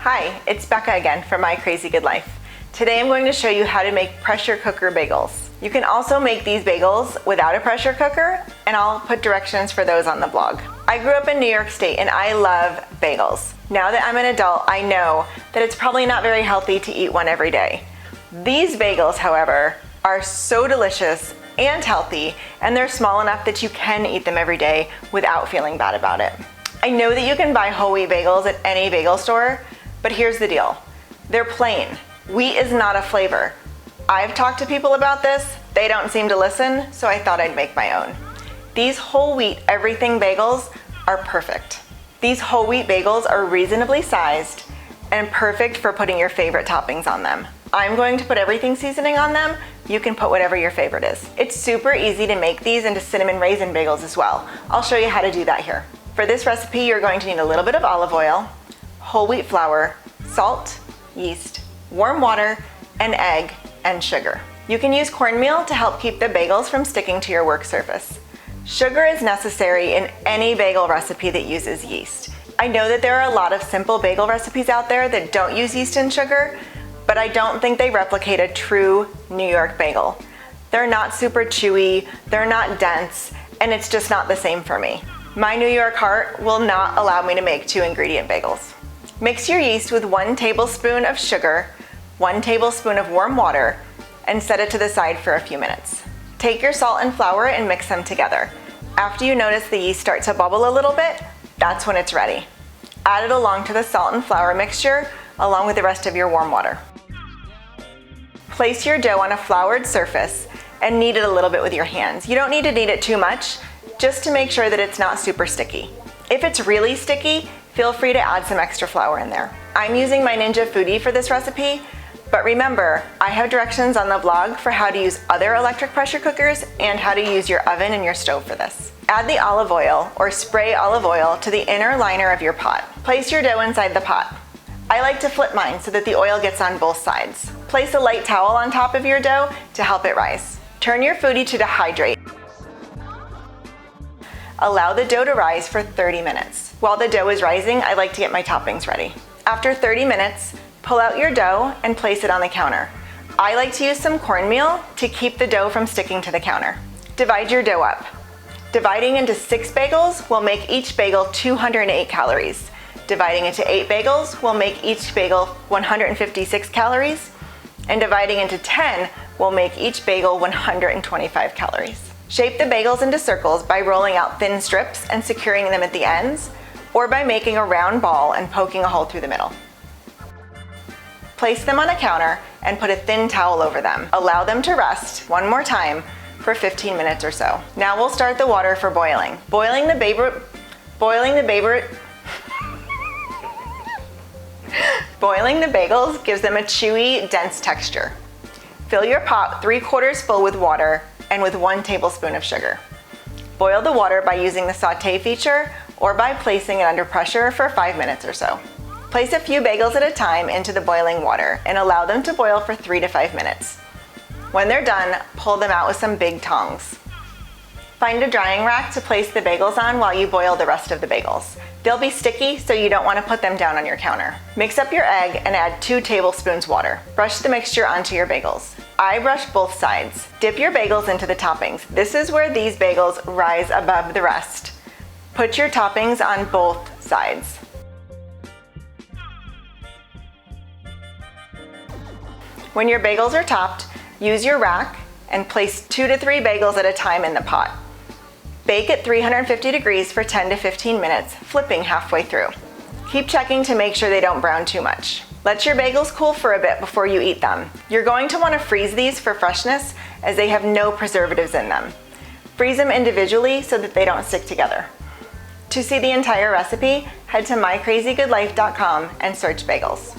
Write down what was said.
Hi, it's Becca again from My Crazy Good Life. Today I'm going to show you how to make pressure cooker bagels. You can also make these bagels without a pressure cooker, and I'll put directions for those on the blog. I grew up in New York State and I love bagels. Now that I'm an adult, I know that it's probably not very healthy to eat one every day. These bagels, however, are so delicious and healthy, and they're small enough that you can eat them every day without feeling bad about it. I know that you can buy whole wheat bagels at any bagel store, but here's the deal. They're plain. Wheat is not a flavor. I've talked to people about this. They don't seem to listen, so I thought I'd make my own. These whole wheat everything bagels are perfect. These whole wheat bagels are reasonably sized and perfect for putting your favorite toppings on them. I'm going to put everything seasoning on them. You can put whatever your favorite is. It's super easy to make these into cinnamon raisin bagels as well. I'll show you how to do that here. For this recipe, you're going to need a little bit of olive oil, whole wheat flour, salt, yeast, warm water, an egg, and sugar. You can use cornmeal to help keep the bagels from sticking to your work surface. Sugar is necessary in any bagel recipe that uses yeast. I know that there are a lot of simple bagel recipes out there that don't use yeast and sugar, but I don't think they replicate a true New York bagel. They're not super chewy, they're not dense, and it's just not the same for me. My New York heart will not allow me to make 2-ingredient bagels. Mix your yeast with 1 tablespoon of sugar, 1 tablespoon of warm water, and set it to the side for a few minutes. Take your salt and flour and mix them together. After you notice the yeast start to bubble a little bit, that's when it's ready. Add it along to the salt and flour mixture along with the rest of your warm water. Place your dough on a floured surface and knead it a little bit with your hands. You don't need to knead it too much, just to make sure that it's not super sticky. If it's really sticky, feel free to add some extra flour in there. I'm using my Ninja Foodi for this recipe, but remember, I have directions on the blog for how to use other electric pressure cookers and how to use your oven and your stove for this. Add the olive oil or spray olive oil to the inner liner of your pot. Place your dough inside the pot. I like to flip mine so that the oil gets on both sides. Place a light towel on top of your dough to help it rise. Turn your Foodi to dehydrate. Allow the dough to rise for 30 minutes. While the dough is rising, I like to get my toppings ready. After 30 minutes, pull out your dough and place it on the counter. I like to use some cornmeal to keep the dough from sticking to the counter. Divide your dough up. Dividing into 6 bagels will make each bagel 208 calories. Dividing into 8 bagels will make each bagel 156 calories. And dividing into 10 will make each bagel 125 calories. Shape the bagels into circles by rolling out thin strips and securing them at the ends, or by making a round ball and poking a hole through the middle. Place them on a counter and put a thin towel over them. Allow them to rest one more time for 15 minutes or so. Now we'll start the water for boiling. Boiling the bagels gives them a chewy, dense texture. Fill your pot 3/4 full with water and with 1 tablespoon of sugar. Boil the water by using the sauté feature or by placing it under pressure for 5 minutes or so. Place a few bagels at a time into the boiling water and allow them to boil for 3 to 5 minutes. When they're done, pull them out with some big tongs. Find a drying rack to place the bagels on while you boil the rest of the bagels. They'll be sticky, so you don't want to put them down on your counter. Mix up your egg and add 2 tablespoons water. Brush the mixture onto your bagels. I brush both sides. Dip your bagels into the toppings. This is where these bagels rise above the rest. Put your toppings on both sides. When your bagels are topped, use your rack and place 2 to 3 bagels at a time in the pot. Bake at 350 degrees for 10 to 15 minutes, flipping halfway through. Keep checking to make sure they don't brown too much. Let your bagels cool for a bit before you eat them. You're going to want to freeze these for freshness as they have no preservatives in them. Freeze them individually so that they don't stick together. To see the entire recipe, head to mycrazygoodlife.com and search bagels.